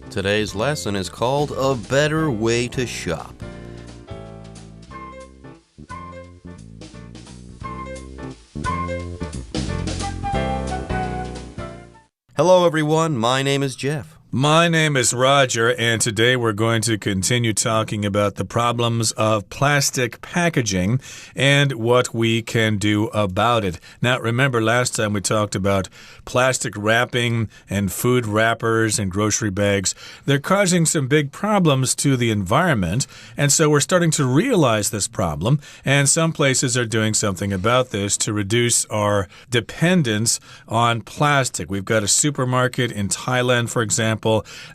Today's lesson is called A Better Way to Shop. Hello, everyone. My name is Jeff. My name is Roger, and today we're going to continue talking about the problems of plastic packaging and what we can do about it. Now, remember last time we talked about plastic wrapping and food wrappers and grocery bags. They're causing some big problems to the environment, and so we're starting to realize this problem, and some places are doing something about this to reduce our dependence on plastic. We've got a supermarket in Thailand, for example,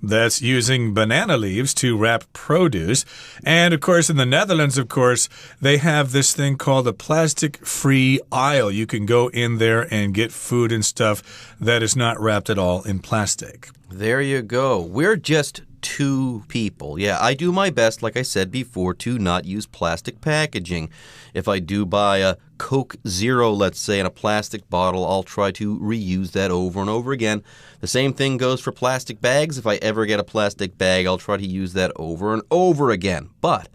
that's using banana leaves to wrap produce. And, of course, in the Netherlands, of course, they have this thing called a plastic-free aisle. You can go in there and get food and stuff that is not wrapped at all in plastic. There you go. We're just two people. Yeah, I do my best, like I said before, to not use plastic packaging. If I do buy a Coke Zero, let's say, in a plastic bottle, I'll try to reuse that over and over again. The same thing goes for plastic bags. If I ever get a plastic bag, I'll try to use that over and over again. But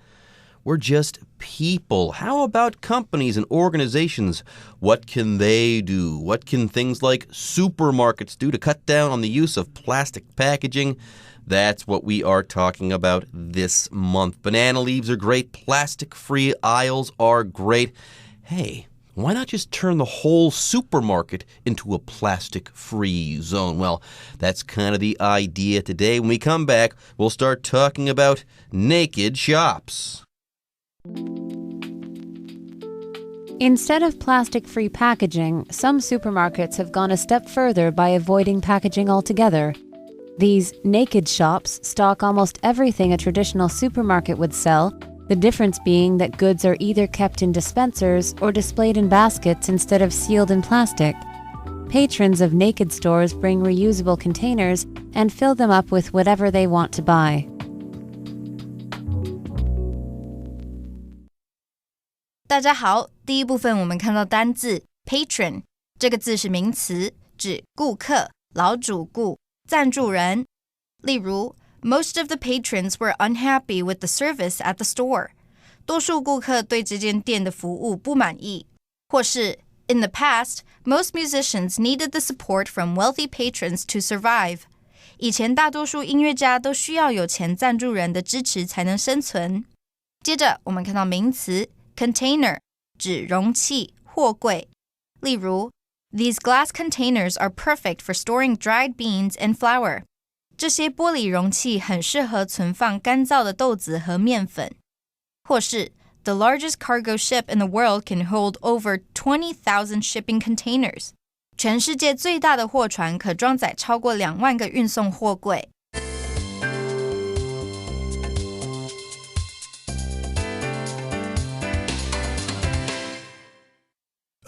we're just people. How about companies and organizations? What can they do? What can things like supermarkets do to cut down on the use of plastic packaging? That's what we are talking about this month. Banana leaves are great. Plastic-free aisles are great. Hey, why not just turn the whole supermarket into a plastic-free zone? Well, that's kind of the idea today. When we come back, we'll start talking about naked shops. Instead of plastic-free packaging, some supermarkets have gone a step further by avoiding packaging altogether. These naked shops stock almost everything a traditional supermarket would sell, the difference being that goods are either kept in dispensers or displayed in baskets instead of sealed in plastic. Patrons of naked stores bring reusable containers and fill them up with whatever they want to buy. 大家好，第一部分我们看到单字 patron， 这个字是名词，指顾客、老主顾、赞助人。例如 Most of the patrons were unhappy with the service at the store. 多数顾客对这间店的服务不满意。或是 In the past, most musicians needed the support from wealthy patrons to survive. 以前大多数音乐家都需要有钱赞助人的支持才能生存。接着我们看到名词 container， 指容器、货柜。例如 These glass containers are perfect for storing dried beans and flour. 这些玻璃容器很适合存放干燥的豆子和面粉。或是 The largest cargo ship in the world can hold over 20,000 shipping containers. 全世界最大的货船可装载超过2万个运送货柜。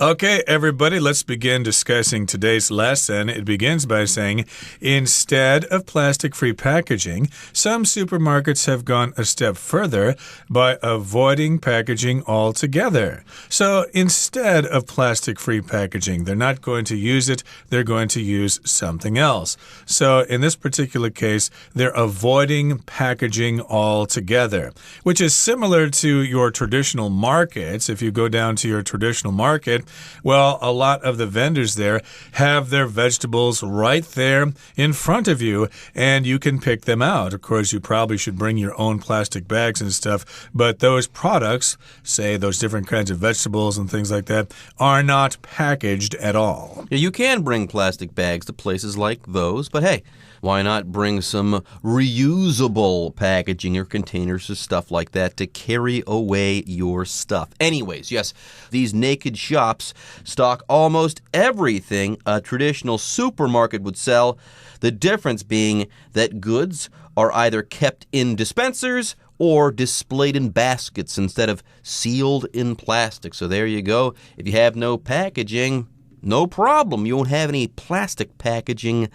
Okay, everybody, let's begin discussing today's lesson. It begins by saying, instead of plastic-free packaging, some supermarkets have gone a step further by avoiding packaging altogether. So instead of plastic-free packaging, they're not going to use it, they're going to use something else. So in this particular case, they're avoiding packaging altogether, which is similar to your traditional markets. If you go down to your traditional market, well, a lot of the vendors there have their vegetables right there in front of you, and you can pick them out. Of course, you probably should bring your own plastic bags and stuff, but those products, say those different kinds of vegetables and things like that, are not packaged at all. Yeah, you can bring plastic bags to places like those, but hey, why not bring some reusable packaging or containers or stuff like that to carry away your stuff? Anyways, yes, these naked shops stock almost everything a traditional supermarket would sell. The difference being that goods are either kept in dispensers or displayed in baskets instead of sealed in plastic. So there you go. If you have no packaging, no problem. You won't have any plastic packaging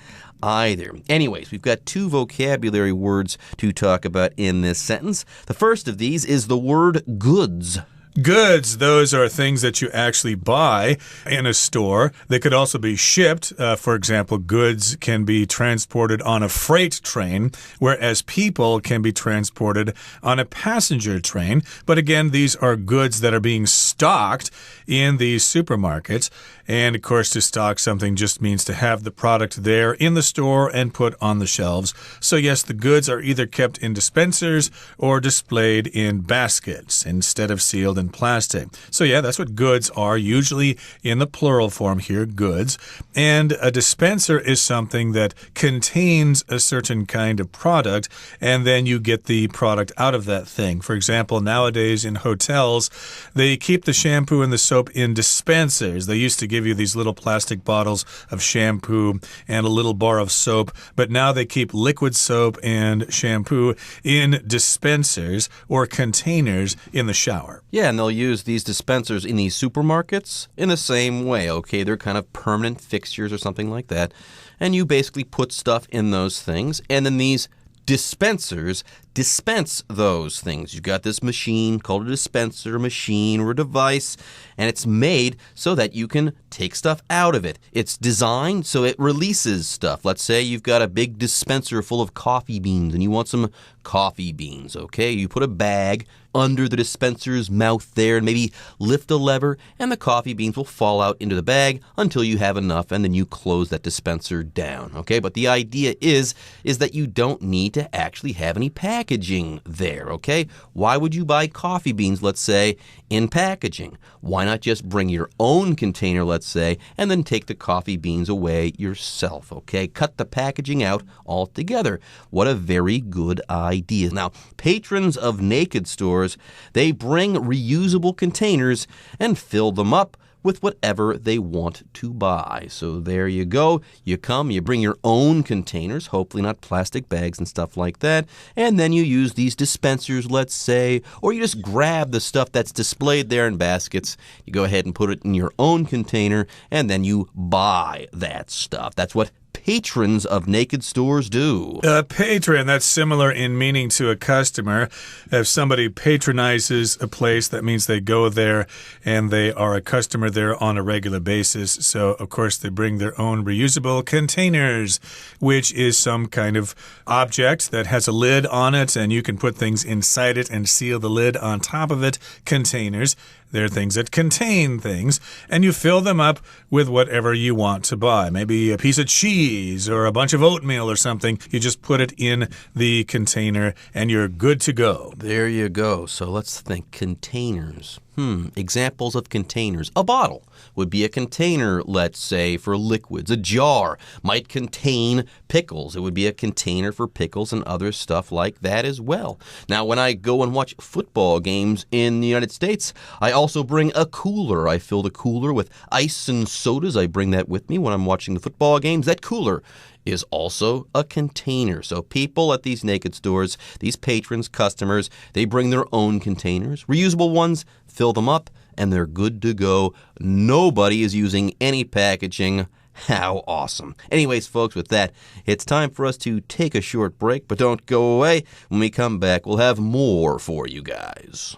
either. Anyways, we've got two vocabulary words to talk about in this sentence. The first of these is the word goods. Goods, those are things that you actually buy in a store. They could also be shipped. For example, goods can be transported on a freight train, whereas people can be transported on a passenger train. But again, these are goods that are being stocked in these supermarkets. And of course, to stock something just means to have the product there in the store and put on the shelves. So yes, the goods are either kept in dispensers or displayed in baskets instead of sealed in plastic. So yeah, that's what goods are, usually in the plural form here, goods. And a dispenser is something that contains a certain kind of product, and then you get the product out of that thing. For example, nowadays in hotels, they keep the shampoo and the soap in dispensers. They used to give you these little plastic bottles of shampoo and a little bar of soap, but now they keep liquid soap and shampoo in dispensers or containers in the shower. Yeah, and they'll use these dispensers in these supermarkets in the same way, okay? They're kind of permanent fixtures or something like that. And you basically put stuff in those things, and then these dispensers dispense those things. You've got this machine called a dispenser machine or a device, and it's made so that you can take stuff out of it. It's designed so it releases stuff. Let's say you've got a big dispenser full of coffee beans and you want some coffee beans, okay? You put a bag under the dispenser's mouth there and maybe lift a lever and the coffee beans will fall out into the bag until you have enough and then you close that dispenser down, okay? But the idea is that you don't need to actually have any packaging there, okay? Why would you buy coffee beans, let's say, in packaging? Why not just bring your own container, let's say, and then take the coffee beans away yourself, okay? Cut the packaging out altogether. What a very good idea. Now, patrons of naked stores, they bring reusable containers and fill them up with whatever they want to buy. So there you go. You come, you bring your own containers, hopefully not plastic bags and stuff like that, and then you use these dispensers, let's say, or you just grab the stuff that's displayed there in baskets. You go ahead and put it in your own container, and then you buy that stuff. That's what patrons of naked stores do. A patron, that's similar in meaning to a customer. If somebody patronizes a place, that means they go there and they are a customer there on a regular basis. So, of course, they bring their own reusable containers, which is some kind of object that has a lid on it, and you can put things inside it and seal the lid on top of it. Containers. They're things that contain things, and you fill them up with whatever you want to buy. Maybe a piece of cheese or a bunch of oatmeal or something. You just put it in the container, and you're good to go. There you go. So let's think. Containers. Examples of containers. A bottle would be a container, let's say, for liquids. A jar might contain pickles. It would be a container for pickles and other stuff like that as well. Now, when I go and watch football games in the United States, I also bring a cooler. I fill the cooler with ice and sodas. I bring that with me when I'm watching the football games. That cooler is also a container. So people at these naked stores, these patrons, customers, they bring their own containers, reusable ones, fill them up, and they're good to go. Nobody is using any packaging. How awesome. Anyways, folks, with that, it's time for us to take a short break, but don't go away. When we come back, we'll have more for you guys.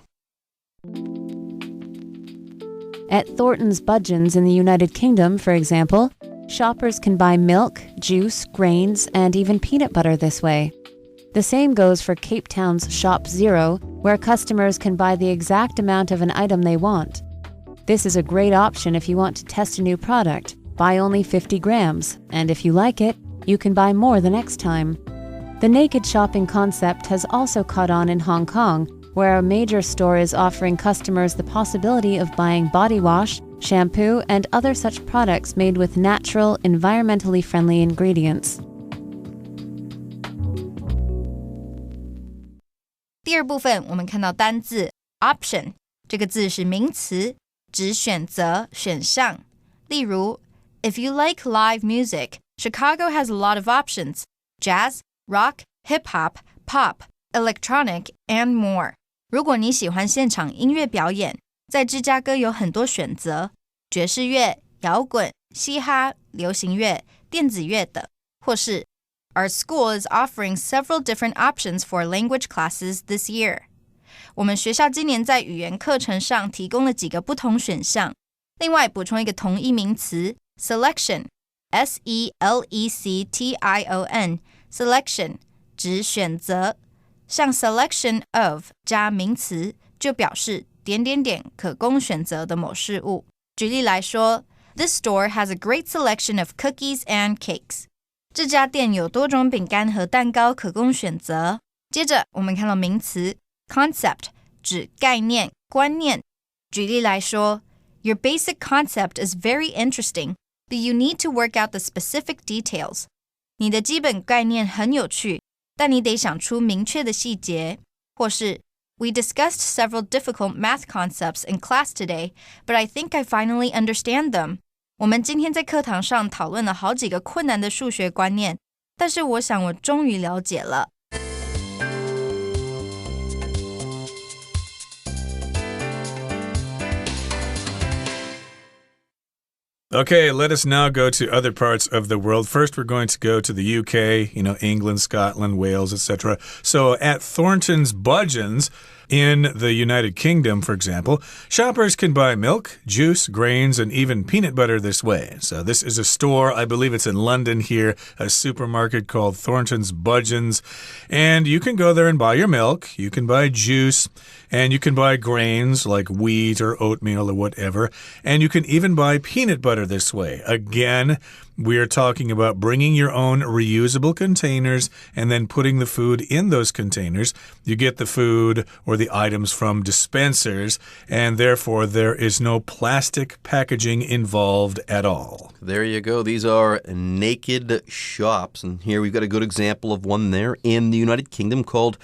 At Thornton's Budgens in the United Kingdom, for example, shoppers can buy milk, juice, grains, and even peanut butter this way. The same goes for Cape Town's Shop Zero, where customers can buy the exact amount of an item they want. This is a great option if you want to test a new product. Buy only 50 grams, and if you like it, you can buy more the next time. The naked shopping concept has also caught on in Hong Kong, where a major store is offering customers the possibility of buying body wash, shampoo, and other such products made with natural, environmentally friendly ingredients. 第二部分我们看到单字 option 这个字是名词，指选择、选项。例如 If you like live music, Chicago has a lot of options. Jazz, rock, hip-hop, pop, electronic, and more. 如果你喜欢现场音乐表演，在芝加哥有很多选择，爵士乐、摇滚、嘻哈、流行乐、电子乐等，或是Our school is offering several different options for language classes this year. 我们学校今年在语言课程上提供了几个不同选项。另外补充一个同义名词 selection S-E-L-E-C-T-I-O-N selection 指选择，像 selection of 加名词就表示点点点可供选择的某事物。举例来说 This store has a great selection of cookies and cakes 这家店有多种饼干和蛋糕可供选择。接着我们看到名词 concept 指概念、观念。举例来说 Your basic concept is very interesting, but you need to work out the specific details. 你的基本概念很有趣，但你得想出明确的细节。或是 We discussed several difficult math concepts in class today, but I think I finally understand them. 我们今天在课堂上讨论了好几个困难的数学观念，但是我想我终于了解了。Okay, let us now go to other parts of the world. First, we're going to go to the UK, England, Scotland, Wales, etc. So at Thornton's Budgeons in the United Kingdom, for example, shoppers can buy milk, juice, grains, and even peanut butter this way. So this is a store, I believe it's in London here, a supermarket called Thornton's Budgeons. And you can go there and buy your milk, you can buy juice, and you can buy grains like wheat or oatmeal or whatever. And you can even buy peanut butter this way. Again, we are talking about bringing your own reusable containers and then putting the food in those containers. You get the food or the items from dispensers, and therefore there is no plastic packaging involved at all. There you go. These are naked shops. And here we've got a good example of one there in the United Kingdom called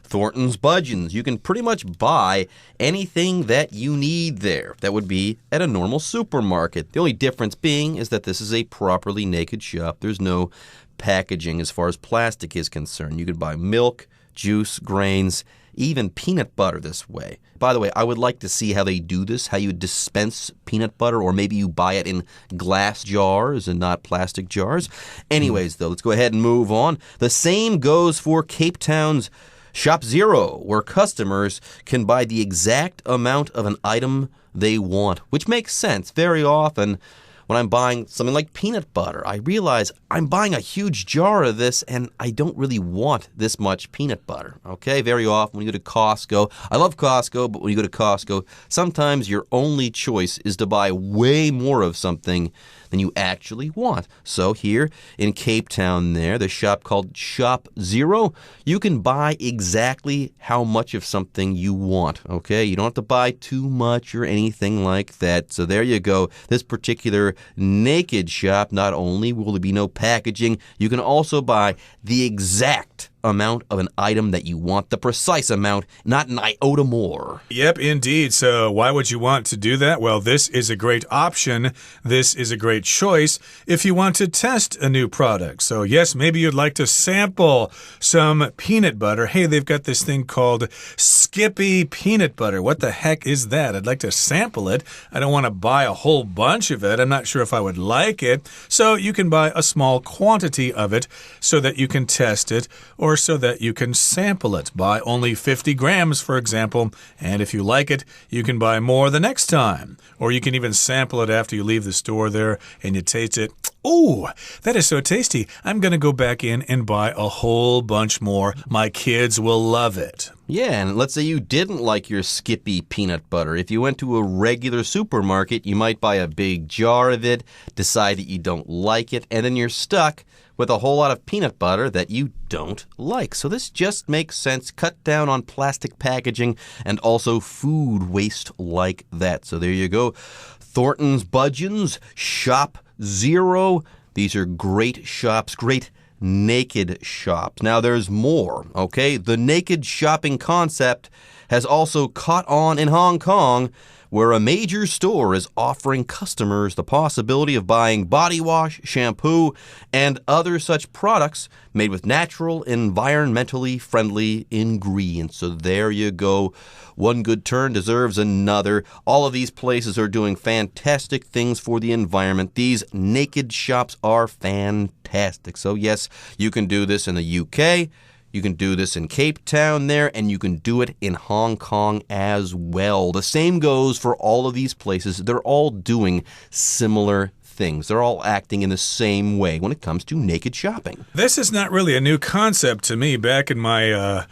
Thornton's Budgeons. You can pretty much buy anything that you need there. That would be at a normal supermarket. The only difference being is that this is a properly naked shop. There's no packaging as far as plastic is concerned. You could buy milk, juice, grains, even peanut butter this way. By the way, I would like to see how they do this, how you dispense peanut butter, or maybe you buy it in glass jars and not plastic jars. Anyways, though, let's go ahead and move on. The same goes for Cape Town's Shop Zero, where customers can buy the exact amount of an item they want, which makes sense. Very often, when I'm buying something like peanut butter, I realize I'm buying a huge jar of this and I don't really want this much peanut butter. Okay, very often when you go to Costco, I love Costco, but when you go to Costco, sometimes your only choice is to buy way more of something than you actually want. So here in Cape Town there, the shop called Shop Zero, you can buy exactly how much of something you want, okay? You don't have to buy too much or anything like that. So there you go. This particular naked shop, not only will there be no packaging, you can also buy the exact amount of an item that you want, the precise amount, not an iota more. Yep, indeed. So why would you want to do that? Well, this is a great option. This is a great choice if you want to test a new product. So yes, maybe you'd like to sample some peanut butter. Hey, they've got this thing called Skippy peanut butter. What the heck is that? I'd like to sample it. I don't want to buy a whole bunch of it. I'm not sure if I would like it. So you can buy a small quantity of it so that you can test it, or so that you can sample it. Buy only 50 grams, for example, and if you like it, you can buy more the next time. Or you can even sample it after you leave the store there and you taste it. Ooh, that is so tasty. I'm going to go back in and buy a whole bunch more. My kids will love it. Yeah, and let's say you didn't like your Skippy peanut butter. If you went to a regular supermarket, you might buy a big jar of it, decide that you don't like it, and then you're stuck with a whole lot of peanut butter that you don't like. So this just makes sense. Cut down on plastic packaging and also food waste like that. So there you go. Thornton's Budgeons, Shop Zero. These are great shops, great naked shops. Now there's more, okay? The naked shopping concept has also caught on in Hong Kong, where a major store is offering customers the possibility of buying body wash, shampoo, and other such products made with natural, environmentally friendly ingredients. So there you go. One good turn deserves another. All of these places are doing fantastic things for the environment. These naked shops are fantastic. So yes, you can do this in the UK. You can do this in Cape Town there, and you can do it in Hong Kong as well. The same goes for all of these places. They're all doing similar things. They're all acting in the same way when it comes to naked shopping. This is not really a new concept to me. Back in my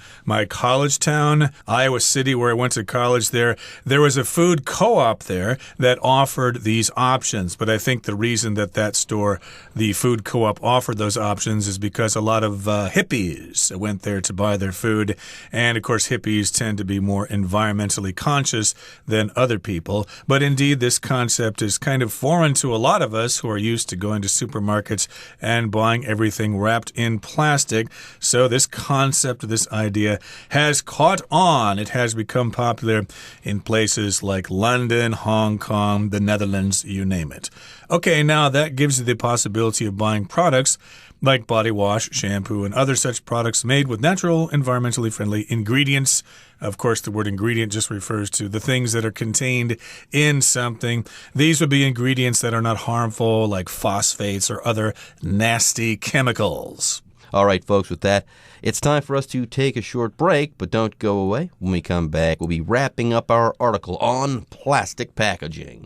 college town, Iowa City, where I went to college there was a food co-op there that offered these options. But I think the reason that store, the food co-op, offered those options is because a lot of hippies went there to buy their food. And, of course, hippies tend to be more environmentally conscious than other people. But, indeed, this concept is kind of foreign to a lot of us who are used to going to supermarkets and buying everything wrapped in plastic. So this concept, this idea has caught on. It has become popular in places like London, Hong Kong, the Netherlands, you name it. Okay, now that gives you the possibility of buying products like body wash, shampoo, and other such products made with natural, environmentally friendly ingredients. Of course, the word ingredient just refers to the things that are contained in something. These would be ingredients that are not harmful, like phosphates or other nasty chemicals. All right, folks, with that, it's time for us to take a short break, but don't go away. When we come back, we'll be wrapping up our article on plastic packaging.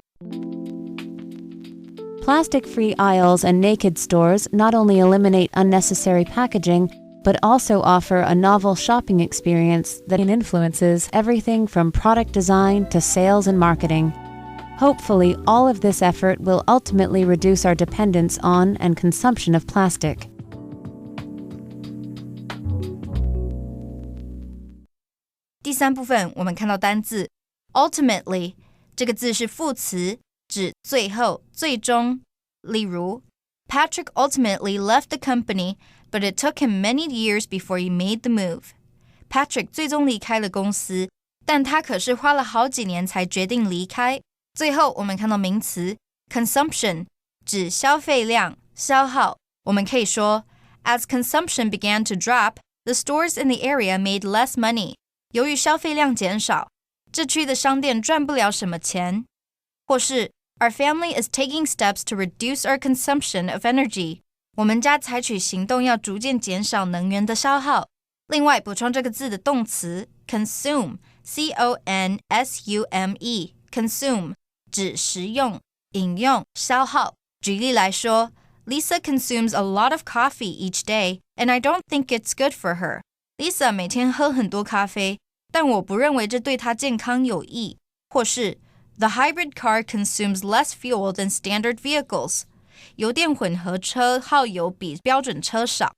Plastic-free aisles and naked stores not only eliminate unnecessary packaging, but also offer a novel shopping experience that influences everything from product design to sales and marketing. Hopefully, all of this effort will ultimately reduce our dependence on and consumption of plastic.第三部分我们看到单字 ultimately 这个字是副词，指最后、最终。例如 Patrick ultimately left the company, but it took him many years before he made the move. Patrick 最终离开了公司，但他可是花了好几年才决定离开。最后我们看到名词 consumption 指消费量、消耗。我们可以说 As consumption began to drop, the stores in the area made less money. 由于消费量减少，这区的商店赚不了什么钱。或是 Our family is taking steps to reduce our consumption of energy. 我们家采取行动要逐渐减少能源的消耗。另外，补充这个字的动词 consume, C-O-N-S-U-M-E, consume 指食用、饮用、消耗。举例来说 Lisa consumes a lot of coffee each day, and I don't think it's good for her. Lisa 每天喝很多咖啡，但我不认为这对她健康有益。或是The hybrid car consumes less fuel than standard vehicles. 油电混合车耗油比标准车少。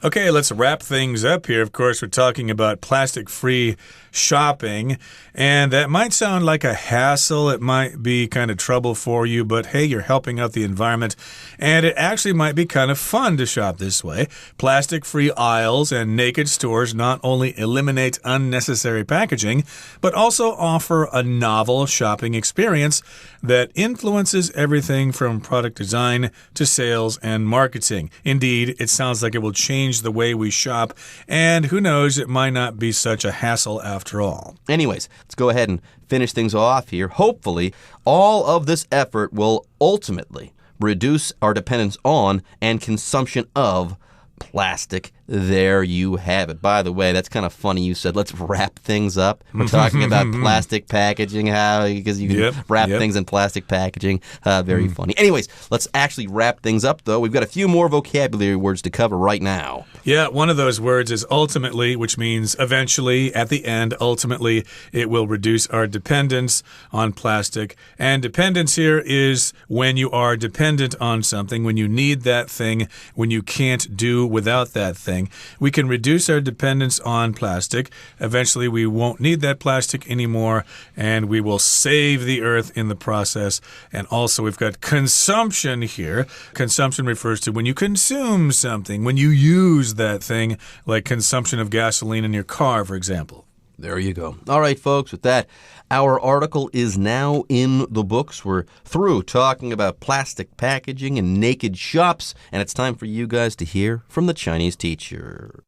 Okay, let's wrap things up here. Of course, we're talking about plastic-free shopping, and that might sound like a hassle. It might be kind of trouble for you, but hey, you're helping out the environment, and it actually might be kind of fun to shop this way. Plastic-free aisles and naked stores not only eliminate unnecessary packaging, but also offer a novel shopping experience that influences everything from product design to sales and marketing. Indeed, it sounds like it will change the way we shop, and who knows, it might not be such a hassle after all. Anyways, let's go ahead and finish things off here. Hopefully, all of this effort will ultimately reduce our dependence on and consumption of plastic. There you have it. By the way, that's kind of funny you said, let's wrap things up. We're talking about plastic packaging, because you can wrap things in plastic packaging. Very funny. Anyways, let's actually wrap things up, though. We've got a few more vocabulary words to cover right now. Yeah, one of those words is ultimately, which means eventually, at the end, ultimately, it will reduce our dependence on plastic. And dependence here is when you are dependent on something, when you need that thing, when you can't do without that thing. We can reduce our dependence on plastic. Eventually, we won't need that plastic anymore, and we will save the earth in the process. And also, we've got consumption here. Consumption refers to when you consume something, when you use that thing, like consumption of gasoline in your car, for example. There you go. All right, folks, with that, our article is now in the books. We're through talking about plastic packaging and naked shops, and it's time for you guys to hear from the Chinese teacher.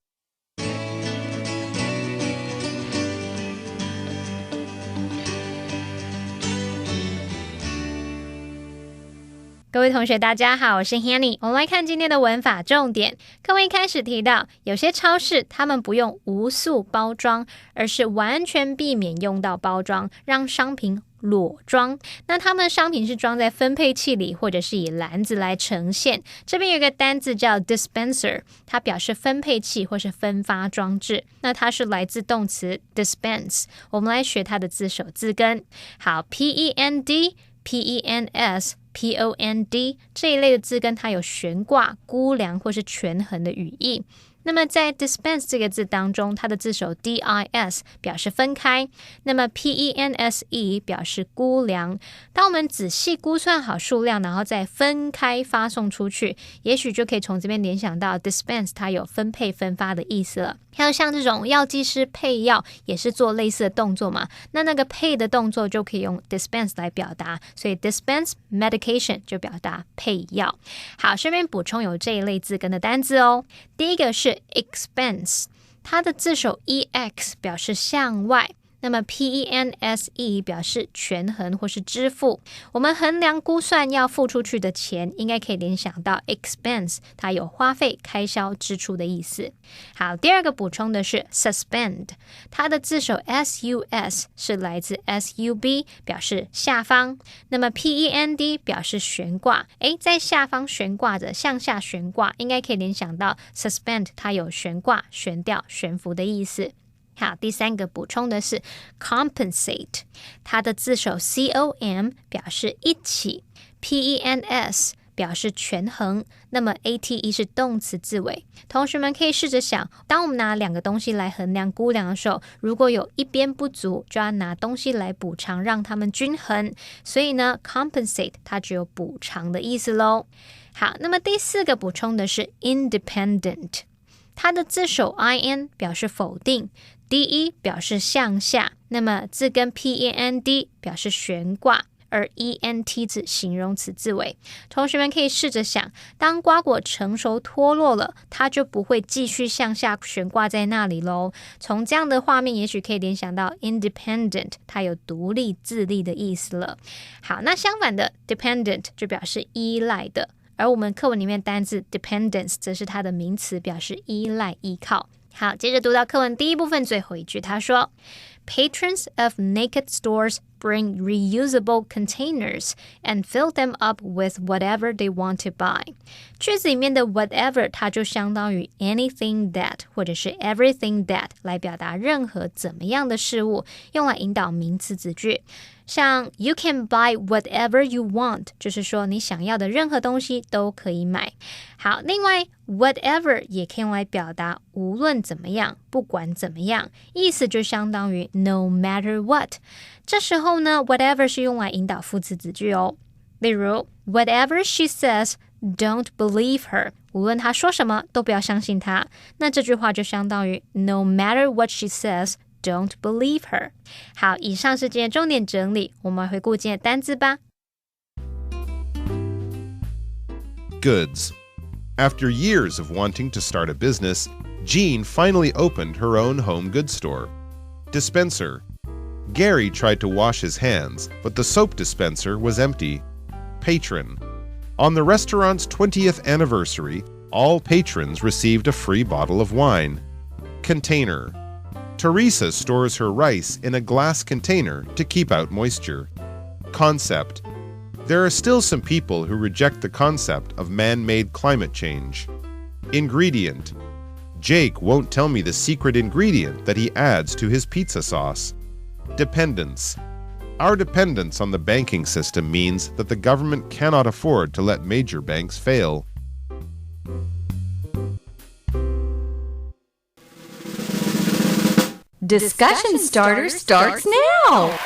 各位同学大家好，我是 Hanny， 我们来看今天的文法重点。课文一开始提到，有些超市他们不用无塑包装，而是完全避免用到包装，让商品裸装。那他们的商品是装在分配器里，或者是以篮子来呈现。这边有一个单字叫 dispenser， 它表示分配器或是分发装置。那它是来自动词 dispense， 我们来学它的字首字根。好， PEND、PENS、POND 这一类的字根，它有悬挂、估量或是权衡的语义。那么在 dispense 这个字当中，它的字首 DIS 表示分开，那么 PENSE 表示估量。当我们仔细估算好数量，然后再分开发送出去，也许就可以从这边联想到 dispense 它有分配分发的意思了。还有像这种药剂师配药也是做类似的动作嘛，那个配的动作就可以用 dispense 来表达，所以 dispense medication 就表达配药。好，顺便补充有这一类字根的单字哦。第一个是 expense， 它的字首 EX 表示向外，那么 PENSE 表示权衡或是支付。我们衡量估算要付出去的钱，应该可以联想到 expense， 它有花费、开销、支出的意思。好，第二个补充的是 suspend， 它的字首 SUS 是来自 SUB， 表示下方。那么 PEND 表示悬挂，在下方悬挂着，向下悬挂，应该可以联想到 suspend， 它有悬挂、悬吊、悬浮的意思。好，第三个补充的是 compensate， 它的字首 COM 表示一起， PENS 表示权衡，那么 ATE 是动词字尾。同学们可以试着想，当我们拿两个东西来衡量估量的时候，如果有一边不足，就要拿东西来补偿，让它们均衡。所以呢 compensate 它只有补偿的意思咯。好，那么第四个补充的是 independent， 它的字首 IN 表示否定，DE 表示向下，那么字根 PEND 表示悬挂，而 ENT 字形容词字尾。同学们可以试着想，当瓜果成熟脱落了，它就不会继续向下悬挂在那里咯。从这样的画面，也许可以联想到 independent， 它有独立自立的意思了。好，那相反的 dependent 就表示依赖的，而我们课文里面单字 dependence 则是它的名词，表示依赖、依靠。好，接着读到课文第一部分最后一句，他说 Patrons of naked stores bring reusable containers and fill them up with whatever they want to buy. 句子里面的 whatever 它就相当于 anything that 或者是 everything that 来表达任何怎么样的事物，用来引导名词子句。像 You can buy whatever you want 就是说你想要的任何东西都可以买。好，另外 whatever 也可以用来表达无论怎么样，不管怎么样，意思就相当于 no matter what。这时候呢 whatever 是用来引导副词子句哦。例如 Whatever she says, don't believe her。 无论她说什么都不要相信她。那这句话就相当于 No matter what she says, don't believe her。 好，以上是今天重点整理，我们回顾今天的单字吧。 Goods. After years of wanting to start a business, Jean finally opened her own home goods store. Dispenser. Gary tried to wash his hands, but the soap dispenser was empty. Patron. On the restaurant's 20th anniversary, all patrons received a free bottle of wine. Container. Teresa stores her rice in a glass container to keep out moisture. Concept. There are still some people who reject the concept of man-made climate change. Ingredient. Jake won't tell me the secret ingredient that he adds to his pizza sauce. Dependence. Our dependence on the banking system means that the government cannot afford to let major banks fail. Discussion Starter starts now!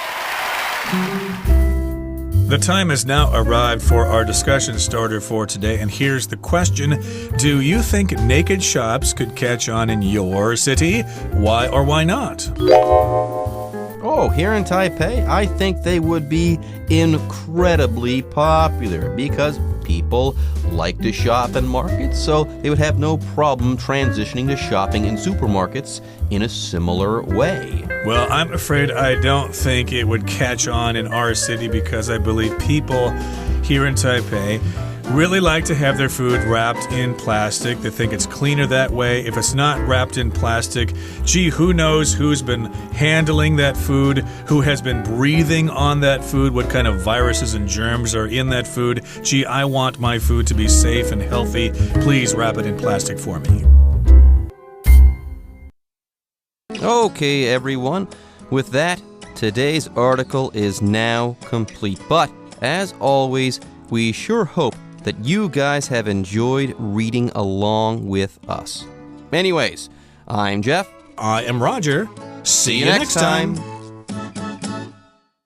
The time has now arrived for our discussion starter for today, and here's the question. Do you think naked shops could catch on in your city? Why or why not? Oh, here in Taipei, I think they would be incredibly popular because people like to shop in markets, so they would have no problem transitioning to shopping in supermarkets in a similar way. Well, I'm afraid I don't think it would catch on in our city because I believe people here in Taipei really like to have their food wrapped in plastic. They think it's cleaner that way. If it's not wrapped in plastic, gee, who knows who's been handling that food, who has been breathing on that food, what kind of viruses and germs are in that food. Gee, I want my food to be safe and healthy. Please wrap it in plastic for me. Okay, everyone. With that, today's article is now complete. But, as always, we sure hope that you guys have enjoyed reading along with us. Anyways, I'm Jeff. I am Roger. See you next time.